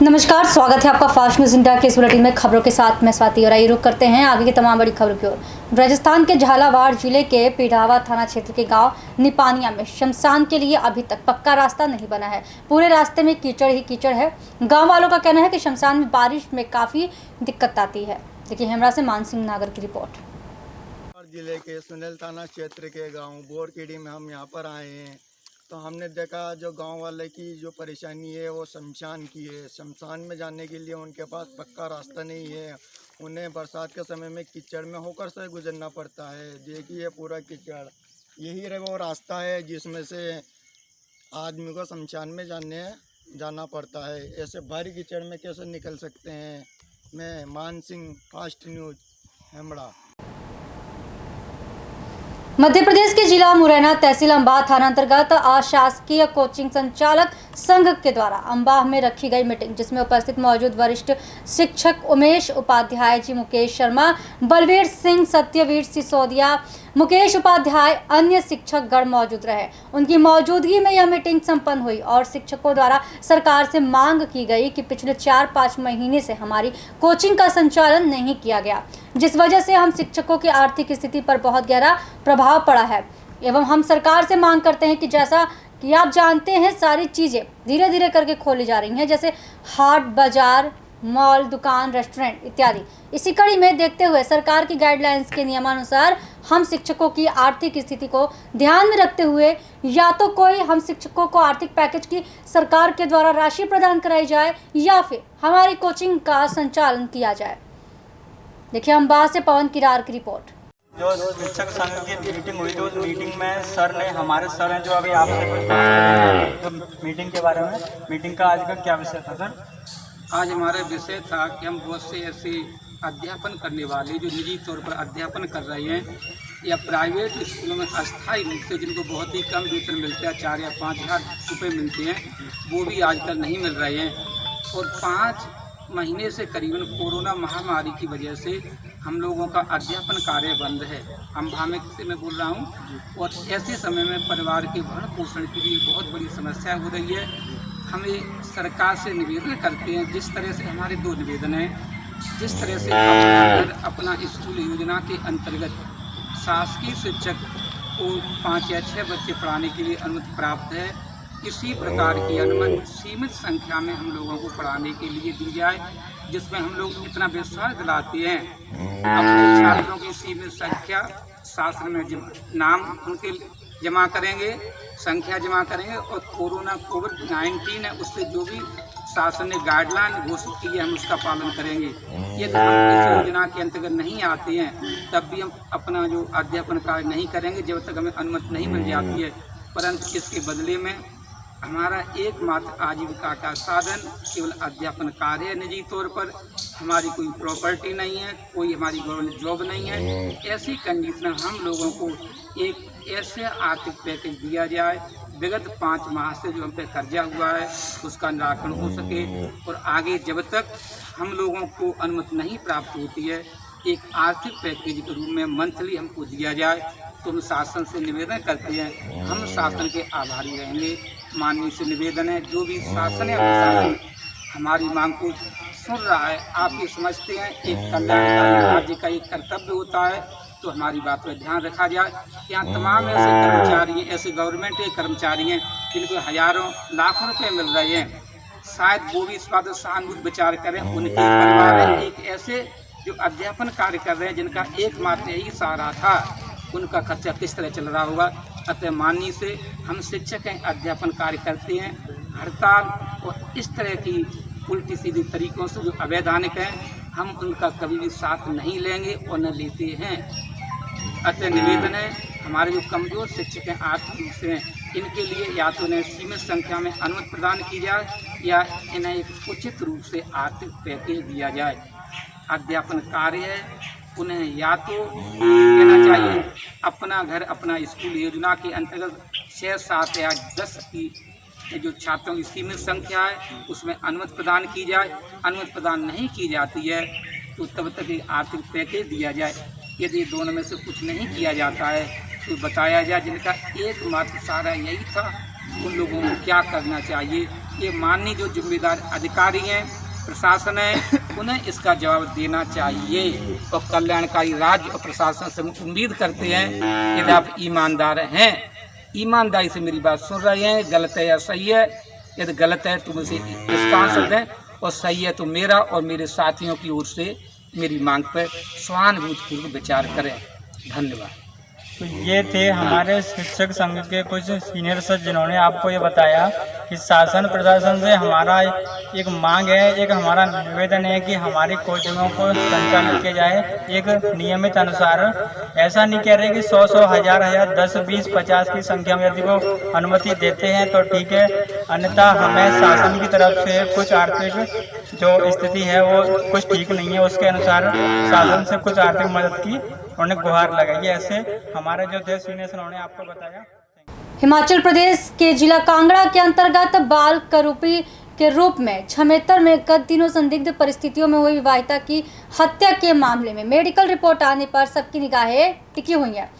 नमस्कार, स्वागत है आपका फास्ट न्यूज इंडिया के इस बुलेटिन में खबरों के साथ मैं स्वाति। और आइए रुक करते हैं आगे की तमाम बड़ी खबरों की ओर। राजस्थान के झालावाड़ जिले के पिढ़ावा थाना क्षेत्र के गांव निपानिया में शमशान के लिए अभी तक पक्का रास्ता नहीं बना है। पूरे रास्ते में कीचड़ ही कीचड़ है। गाँव वालों का कहना है कि शमशान में बारिश में काफ़ी दिक्कत आती है। देखिए हेमरा से मानसिंह नागर की रिपोर्ट। जिले के सुनेल थाना क्षेत्र के गांव बोरखेड़ी में हम यहां पर आए हैं, तो हमने देखा जो गांव वाले की जो परेशानी है वो शमशान की है। शमशान में जाने के लिए उनके पास पक्का रास्ता नहीं है। उन्हें बरसात के समय में कीचड़ में होकर से गुजरना पड़ता है। देखिए पूरा कीचड़, यही वो रास्ता है जिसमें से आदमी को शमशान में जाना पड़ता है। ऐसे भारी कीचड़ में कैसे निकल सकते हैं। मैं मानसिंह, फास्ट न्यूज, हेमड़ा। मध्य प्रदेश के जिला मुरैना तहसील अंबाह थाना अंतर्गत अशासकीय कोचिंग संचालक संघ के द्वारा अंबाह में रखी गई मीटिंग, जिसमें उपस्थित मौजूद वरिष्ठ शिक्षक उमेश उपाध्याय जी, मुकेश शर्मा, बलवीर सिंह, सत्यवीर सिसोदिया, मुकेश उपाध्याय, अन्य शिक्षक गण मौजूद रहे। उनकी मौजूदगी में यह मीटिंग संपन्न हुई और शिक्षकों द्वारा सरकार से मांग की गई कि पिछले 4-5 महीने से हमारी कोचिंग का संचालन नहीं किया गया, जिस वजह से हम शिक्षकों की आर्थिक स्थिति पर बहुत गहरा प्रभाव पड़ा है। एवं हम सरकार से मांग करते हैं कि जैसा कि आप जानते हैं सारी चीज़ें धीरे धीरे करके खोली जा रही हैं, जैसे हाट बाजार, मॉल, दुकान, रेस्टोरेंट इत्यादि। इसी कड़ी में देखते हुए सरकार की गाइडलाइंस के नियमानुसार हम शिक्षकों की आर्थिक स्थिति को ध्यान में रखते हुए या तो कोई हम शिक्षकों को आर्थिक पैकेज की सरकार के द्वारा राशि प्रदान कराई जाए या फिर हमारी कोचिंग का संचालन किया जाए। देखिए अंबाह से पवन किरार की रिपोर्ट। जो शिक्षक संघ की मीटिंग हुई थी, उस मीटिंग में सर ने, हमारे सर हैं जो अभी आपसे तो मीटिंग के बारे में, मीटिंग का आज का क्या विषय था सर? आज हमारा विषय था कि हम बहुत से ऐसे अध्यापन करने वाले जो निजी तौर पर अध्यापन कर रहे हैं या प्राइवेट स्कूलों में अस्थायी रूप से जिनको बहुत ही कम वेतन मिलता है, 4 या 5 हज़ार रुपये मिलते हैं, वो भी आजकल नहीं मिल रहे हैं। और 5 महीने से करीबन कोरोना महामारी की वजह से हम लोगों का अध्यापन कार्य बंद है। अंबाह में से मैं बोल रहा हूँ। और ऐसे समय में परिवार के भरण पोषण के लिए बहुत बड़ी समस्या हो रही है। हमें सरकार से निवेदन करते हैं, जिस तरह से हमारे 2 निवेदन हैं, जिस तरह से अपना स्कूल योजना के अंतर्गत शासकीय शिक्षक को 5 या 6 बच्चे पढ़ाने के लिए अनुमति प्राप्त है, इसी प्रकार की अनुमति सीमित संख्या में हम लोगों को पढ़ाने के लिए दी जाए, जिसमें हम लोग इतना विश्वास दिलाते हैं अपने छात्रों की सीमित संख्या शासन में नाम उनके जमा करेंगे, संख्या जमा करेंगे और कोविड-19 है उससे जो भी शासन ने गाइडलाइन घोषित की है हम उसका पालन करेंगे। यदि हम इस योजना के अंतर्गत नहीं आते हैं तब भी हम अपना जो अध्यापन कार्य नहीं करेंगे जब तक हमें अनुमति नहीं मिल जाती है। परंतु इसके बदले में हमारा एकमात्र आजीविका का साधन केवल अध्यापन कार्य है। निजी तौर पर हमारी कोई प्रॉपर्टी नहीं है, कोई हमारी गवर्नमेंट जॉब नहीं है। ऐसी कंडीशन में हम लोगों को एक ऐसे आर्थिक पैकेज दिया जाए, विगत 5 माह से जो हम पे कर्जा हुआ है उसका निराकरण हो सके और आगे जब तक हम लोगों को अनुमति नहीं प्राप्त होती है एक आर्थिक पैकेज के रूप में मंथली हमको दिया जाए। तो हम शासन से निवेदन करते हैं, हम शासन के आभारी रहेंगे। माननीय से निवेदन है, जो भी शासन है शासन हमारी मांग को सुन रहा है। आप ये समझते हैं एक कल्याणकारी राज्य का एक कर्तव्य होता है, तो हमारी बात पर ध्यान रखा जाए। यहाँ तमाम ऐसे कर्मचारी हैं, ऐसे गवर्नमेंट के कर्मचारी हैं जिनको हजारों लाखों रुपए मिल रहे हैं। शायद वो भी इस बात पर सहानुभूति विचार करें। उनके परिवार है एक ऐसे जो अध्यापन कार्य कर रहे हैं जिनका एकमात्र यही सहारा था, उनका खर्चा किस तरह चल रहा होगा। अतः माननीय से हम शिक्षक हैं, अध्यापन कार्य करते हैं, हड़ताल और इस तरह की उल्टी सीधी तरीकों से जो अवैधानिक हैं हम उनका कभी भी साथ नहीं लेंगे और न लेते हैं। अतः निवेदन है हमारे जो कमज़ोर शिक्षक हैं आर्थिक रूप से हैं, इनके लिए या तो उन्हें सीमित संख्या में अनुमति प्रदान की जाए या इन्हें एक उचित रूप से आर्थिक पैकेज दिया जाए। अध्यापन कार्य है, उन्हें या तो कहना चाहिए अपना घर अपना स्कूल योजना के अंतर्गत 6, 7 या 10 की जो छात्रों की सीमित संख्या है उसमें अनुमति प्रदान की जाए। अनुमति प्रदान नहीं की जाती है तो तब तक एक आर्थिक पैकेज दिया जाए। यदि दोनों में से कुछ नहीं किया जाता है तो बताया जाए जिनका एकमात्र सहारा यही था उन लोगों को क्या करना चाहिए। ये माननीय जो जिम्मेदार अधिकारी हैं, प्रशासन है, उन्हें इसका जवाब देना चाहिए। और कल्याणकारी राज्य और प्रशासन से उम्मीद करते हैं यदि आप ईमानदार हैं, ईमानदारी से मेरी बात सुन रहे हैं, गलत है या सही है, यदि गलत है तो मुझे इसका आंसर दें, और सही है तो मेरा और मेरे साथियों की ओर से मेरी मांग पर सहानुभूतिपूर्वक विचार करें। धन्यवाद। तो ये थे हमारे शिक्षक संघ के कुछ सीनियर सर जिन्होंने आपको ये बताया कि शासन प्रशासन से हमारा एक मांग है, एक हमारा निवेदन है कि हमारी कोचिंगों को संचालित किया जाए एक नियमित अनुसार। ऐसा नहीं कह रहे कि 100 1000 10 20 50 की संख्या में यदि वो अनुमति देते हैं तो ठीक है, अन्यथा हमें शासन की तरफ से कुछ आर्थिक जो स्थिति है वो कुछ ठीक नहीं है, उसके अनुसार शासन से कुछ आर्थिक मदद की उन्हें गुहार लगाई। ऐसे हमारे जो थे सीनियर्स उन्होंने आपको बताया। हिमाचल प्रदेश के जिला कांगड़ा के अंतर्गत बाल करूपी के रूप में छमेतर में गत दिनों संदिग्ध परिस्थितियों में हुई विवाहिता की हत्या के मामले में मेडिकल रिपोर्ट आने पर सबकी निगाहें टिकी हुई हैं।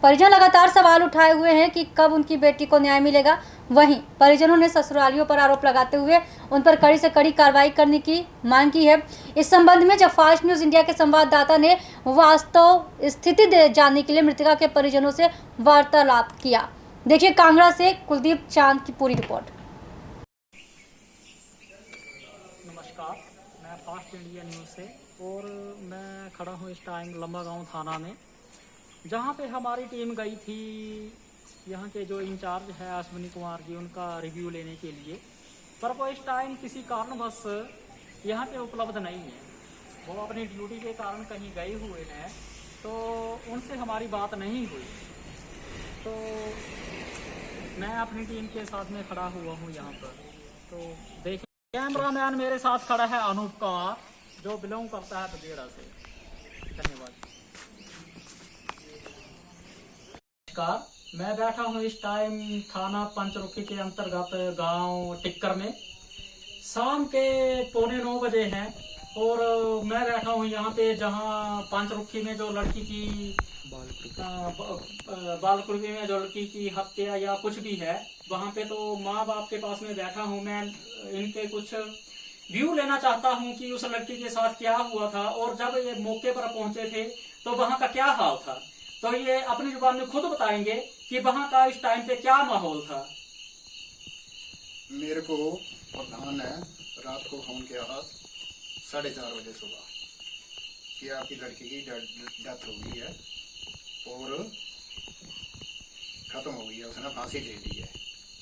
परिजन लगातार सवाल उठाए हुए हैं कि कब उनकी बेटी को न्याय मिलेगा। वहीं परिजनों ने ससुरालियों पर आरोप लगाते हुए उन पर कड़ी से कड़ी कार्रवाई करने की मांग की है। इस संबंध में जब फास्ट न्यूज इंडिया के संवाददाता ने वास्तव स्थिति जानने के लिए मृतका के परिजनों से वार्तालाप किया। देखिए कांगड़ा से कुलदीप चांद की पूरी रिपोर्ट। नमस्कार, मैं फास्ट इंडिया न्यूज़ से और मैं खड़ा हूँ इस टाइम लंबा गांव थाना में, जहाँ पे हमारी टीम गई थी। यहाँ के जो इंचार्ज है अश्विनी कुमार जी, उनका रिव्यू लेने के लिए, पर वो इस टाइम किसी कारणवश यहाँ पे उपलब्ध नहीं है। वो अपनी ड्यूटी के कारण कहीं गए हुए हैं, तो उनसे हमारी बात नहीं हुई। तो मैं अपनी टीम के साथ में खड़ा हुआ हूँ यहाँ पर। तो देखिए कैमरामैन मेरे साथ खड़ा है अनूप कुमार, जो बिलोंग करता है बगेड़ा से। धन्यवाद। नमस्कार, मैं बैठा हूँ इस टाइम थाना पंचरुखी के अंतर्गत गांव टिक्कर में। शाम के 8:45 बजे हैं और मैं बैठा हूँ यहाँ पे, जहाँ पंचरुखी में जो लड़की की बालकुर्बी में जो लड़की की हत्या या कुछ भी है, वहाँ पे तो माँ बाप के पास में बैठा हूँ। मैं इनके कुछ व्यू लेना चाहता हूँ कि उस लड़की के साथ क्या हुआ था और जब ये मौके पर पहुंचे थे तो वहाँ का क्या हाल था। तो ये अपनी जुबान में खुद बताएंगे कि वहाँ का इस टाइम पे क्या माहौल था। मेरे को प्रधान है रात को फोन किया 4:30 बजे सुबह कि आपकी लड़की की डेथ हो गई है और खत्म हो गई है, उसने फांसी दे दी है।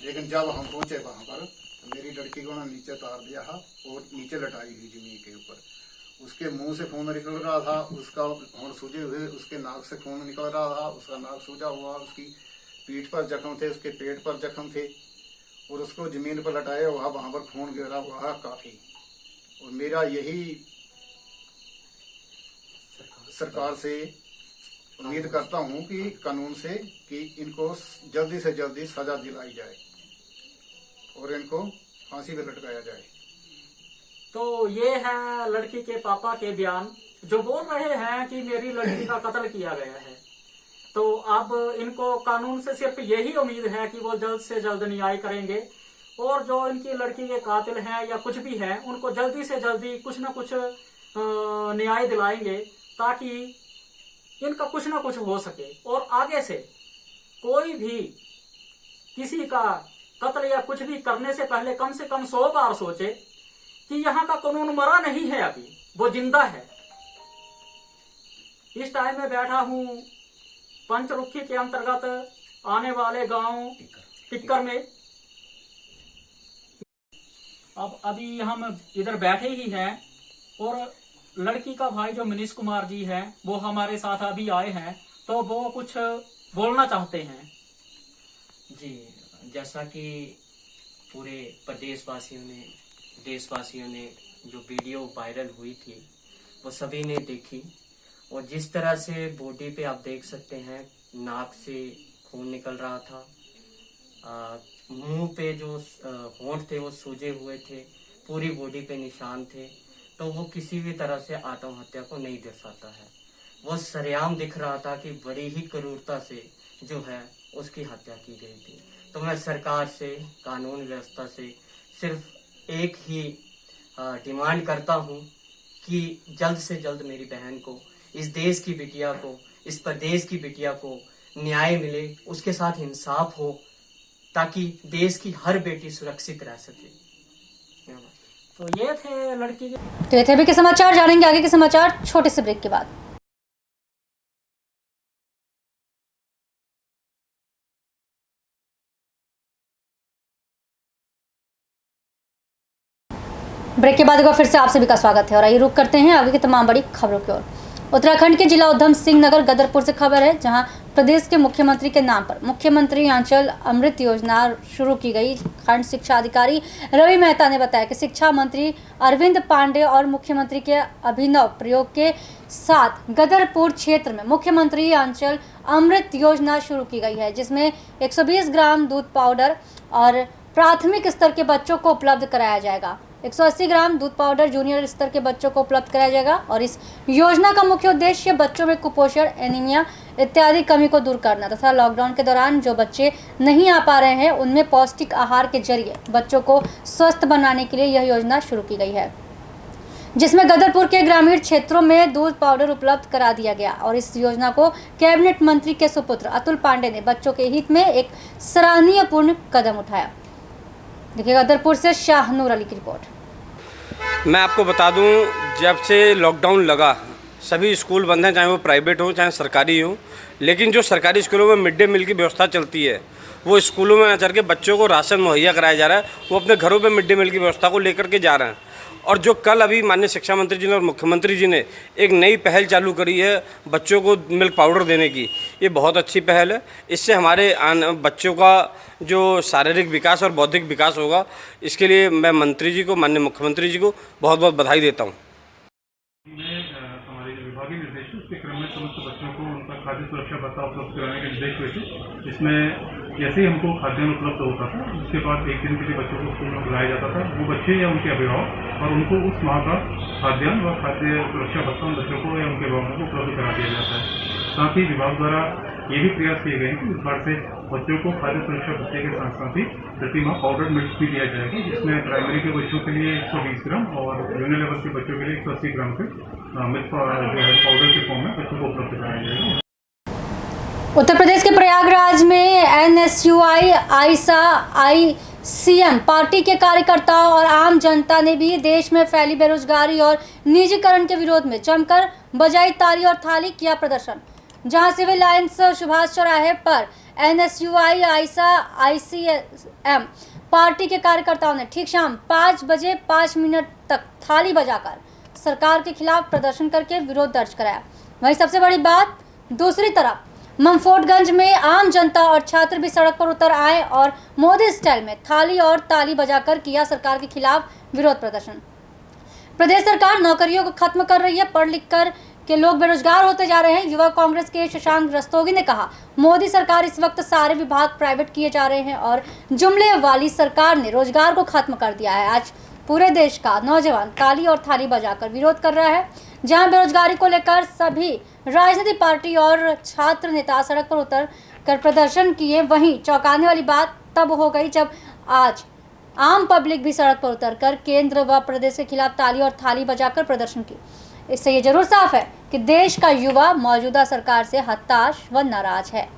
लेकिन जब हम पहुंचे वहां पर तो मेरी लड़की को ना नीचे उतार दिया और नीचे लटाई हुई जमीन के ऊपर। उसके मुंह से खून निकल रहा था, उसका होंठ सूजे हुए, उसके नाक से खून निकल रहा था, उसका नाक सूजा हुआ, उसकी पीठ पर जख्म थे, उसके पेट पर जख्म थे और उसको जमीन पर लटाया हुआ, वहां पर खून गिरा हुआ है काफी। और मेरा यही सरकार से उम्मीद करता हूं कि कानून से कि इनको जल्दी से जल्दी सजा दिलाई जाए और इनको फांसी पर लटकाया जाए। तो ये है लड़की के पापा के बयान, जो बोल रहे हैं कि मेरी लड़की का कत्ल किया गया है। तो अब इनको कानून से सिर्फ यही उम्मीद है कि वो जल्द से जल्द न्याय करेंगे और जो इनकी लड़की के कातिल हैं या कुछ भी हैं, उनको जल्दी से जल्दी कुछ ना कुछ न्याय दिलाएंगे, ताकि इनका कुछ ना कुछ हो सके और आगे से कोई भी किसी का कत्ल या कुछ भी करने से पहले कम से कम 100 बार सोचे कि यहाँ का कानून मरा नहीं है, अभी वो जिंदा है। इस टाइम में बैठा हूँ पंचरुखी के अंतर्गत आने वाले गांव टिक्कर में। अब अभी हम इधर बैठे ही हैं और लड़की का भाई जो मनीष कुमार जी हैं वो हमारे साथ अभी आए हैं, तो वो कुछ बोलना चाहते हैं। जी, जैसा कि पूरे प्रदेशवासियों ने देशवासियों ने जो वीडियो वायरल हुई थी वो सभी ने देखी, और जिस तरह से बॉडी पे आप देख सकते हैं नाक से खून निकल रहा था, मुंह पे जो होंठ थे वो सूजे हुए थे, पूरी बॉडी पे निशान थे, तो वो किसी भी तरह से आत्महत्या को नहीं दर्शाता है। वो सरेआम दिख रहा था कि बड़ी ही क्रूरता से जो है उसकी हत्या की गई थी। तो मैं सरकार से, कानून व्यवस्था से, सिर्फ एक ही डिमांड करता हूँ कि जल्द से जल्द मेरी बहन को, इस देश की बिटिया को, इस प्रदेश की बिटिया को न्याय मिले, उसके साथ इंसाफ हो, ताकि देश की हर बेटी सुरक्षित रह सके। तो ये थे लड़की के तो ये थे अभी के समाचार। जानेंगे आगे के समाचार छोटे से ब्रेक के बाद। ब्रेक के बाद एक बार फिर से आप सभी का स्वागत है और आइए रुक करते हैं आगे की तमाम बड़ी खबरों की ओर। उत्तराखंड के जिला उधम सिंह नगर गदरपुर से खबर है, जहां प्रदेश के मुख्यमंत्री के नाम पर मुख्यमंत्री आंचल अमृत योजना शुरू की गई। खंड शिक्षा अधिकारी रवि मेहता ने बताया कि शिक्षा मंत्री अरविंद पांडे और मुख्यमंत्री के अभिनव प्रयोग के साथ गदरपुर क्षेत्र में मुख्यमंत्री आंचल अमृत योजना शुरू की गई है, जिसमें 120 ग्राम दूध पाउडर और प्राथमिक स्तर के बच्चों को उपलब्ध कराया जाएगा। 180 ग्राम दूध पाउडर जूनियर स्तर के बच्चों को उपलब्ध कराया जाएगा और इस योजना का मुख्य उद्देश्य बच्चों में कुपोषण, एनीमिया इत्यादि कमी को दूर करना तथा लॉकडाउन के दौरान जो बच्चे नहीं आ पा रहे हैं उनमें पौष्टिक आहार के जरिए बच्चों को स्वस्थ बनाने के लिए यह योजना शुरू की गई है, जिसमें गदरपुर के ग्रामीण क्षेत्रों में दूध पाउडर उपलब्ध करा दिया गया। और इस योजना को कैबिनेट मंत्री के सुपुत्र अतुल पांडे ने बच्चों के हित में एक सराहनीय पूर्ण कदम उठाया। देखिए गदरपुर से शाहनूर अली की रिपोर्ट। मैं आपको बता दूं, जब से लॉकडाउन लगा सभी स्कूल बंद हैं, चाहे वो प्राइवेट हो चाहे सरकारी हो, लेकिन जो सरकारी स्कूलों में मिड डे मील की व्यवस्था चलती है वो स्कूलों में न चल के बच्चों को राशन मुहैया कराया जा रहा है। वो अपने घरों पे मिड डे मील की व्यवस्था को लेकर के जा रहे हैं। और जो कल अभी माननीय शिक्षा मंत्री जी ने और मुख्यमंत्री जी ने एक नई पहल चालू करी है बच्चों को मिल्क पाउडर देने की, ये बहुत अच्छी पहल है। इससे हमारे बच्चों का जो शारीरिक विकास और बौद्धिक विकास होगा, इसके लिए मैं मंत्री जी को, माननीय मुख्यमंत्री जी को बहुत बहुत बधाई देता हूँ। हमारे जो विभागीय निर्देश है उसके क्रम में समस्त बच्चों को उनका खाद्य सुरक्षा भत्ता उपलब्ध कराने के निर्देश हुए थे। इसमें जैसे ही हमको खाद्यान्न उपलब्ध होता था उसके बाद एक दिन के लिए बच्चों को स्कूल में बुलाया जाता था, वो बच्चे या उनके अभिभावक, और उनको उस माह का खाद्यान्न व खाद्य सुरक्षा भत्ता उन बच्चों को या उनके अभिभावकों को उपलब्ध करा दिया जाता है। साथ ही विभाग द्वारा ये भी प्रयास किए गए हैं कि इस बार से बच्चों को खाद्य सुरक्षा भत्ते के साथ साथ ही प्रति माह पाउडर मिल्क भी दिया जाएगा, जिसमें प्राइमरी के बच्चों के लिए 120 ग्राम और जूनियर लेवल के बच्चों के लिए 180 ग्राम के मिल्क पाउडर के फॉर्म में बच्चों को उपलब्ध कराया जाएगा। उत्तर प्रदेश के प्रयागराज में NSUI आइसा ICM पार्टी के कार्यकर्ताओं और आम जनता ने भी देश में फैली बेरोजगारी और निजीकरण के विरोध में जमकर बजाई ताली और थाली किया प्रदर्शन, जहां सिविल लाइन्स सुभाष चौराहे पर NSUI आइसा ICM पार्टी के कार्यकर्ताओं ने ठीक शाम 5 बजे 5 मिनट तक थाली बजाकर सरकार के खिलाफ प्रदर्शन करके विरोध दर्ज कराया। वहीं सबसे बड़ी बात, दूसरी तरफ मंफोटगंज में आम जनता और छात्र भी सड़क पर उतर आए और मोदी स्टाइल में थाली और ताली बजाकर किया सरकार के खिलाफ विरोध प्रदर्शन। प्रदेश सरकार नौकरियों को खत्म कर रही है, पढ़ लिख कर के लोग बेरोजगार होते जा रहे हैं। युवा कांग्रेस के शशांक रस्तोगी ने कहा, मोदी सरकार इस वक्त सारे विभाग प्राइवेट किए जा रहे हैं और जुमले वाली सरकार ने रोजगार को खत्म कर दिया है। आज पूरे देश का नौजवान ताली और थाली बजाकर विरोध कर रहा है। जहां बेरोजगारी को लेकर सभी राजनीतिक पार्टी और छात्र नेता सड़क पर उतर कर प्रदर्शन किए, वहीं चौंकाने वाली बात तब हो गई जब आज आम पब्लिक भी सड़क पर उतरकर केंद्र व प्रदेश के खिलाफ ताली और थाली बजाकर प्रदर्शन की। इससे ये जरूर साफ है कि देश का युवा मौजूदा सरकार से हताश व नाराज है।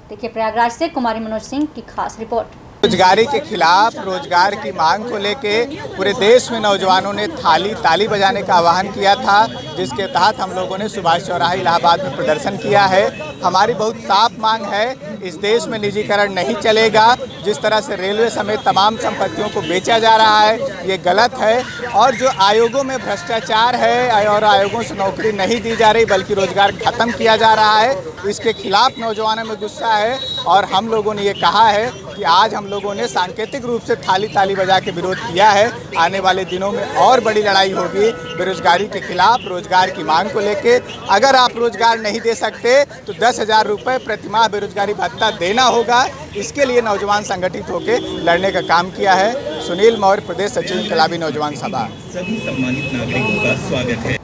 देखिए प्रयागराज से कुमारी मनोज सिंह की खास रिपोर्ट। बेरोजगारी के खिलाफ रोजगार की मांग को लेके पूरे देश में नौजवानों ने ताली बजाने का आह्वान किया था, जिसके तहत हम लोगों ने सुभाष चौराहे इलाहाबाद में प्रदर्शन किया है। हमारी बहुत साफ मांग है, इस देश में निजीकरण नहीं चलेगा। जिस तरह से रेलवे समेत तमाम संपत्तियों को बेचा जा रहा है, ये गलत है। और जो आयोगों में भ्रष्टाचार है और आयोगों से नौकरी नहीं दी जा रही बल्कि रोजगार खत्म किया जा रहा है, इसके खिलाफ नौजवानों में गुस्सा है। और हम लोगों ने ये कहा है कि आज हम लोगों ने सांकेतिक रूप से ताली बजा के विरोध किया है। आने वाले दिनों में और बड़ी लड़ाई होगी बेरोजगारी के खिलाफ, रोजगार की मांग को लेके। अगर आप रोजगार नहीं दे सकते तो 10,000 रुपये प्रतिमाह बेरोजगारी भत्ता देना होगा। इसके लिए नौजवान संगठित होकर लड़ने का काम किया है। सुनील मौर्य, प्रदेश सचिव इनकलाबी नौजवान सभा। सभी सम्मानित नागरिकों का स्वागत है।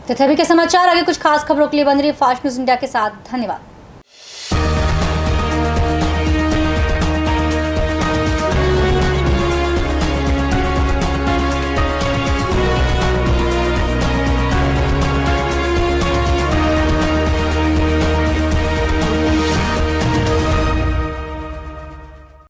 तो अभी के समाचार, आगे कुछ खास खबरों के लिए बन रही फास्ट न्यूज इंडिया के साथ। धन्यवाद।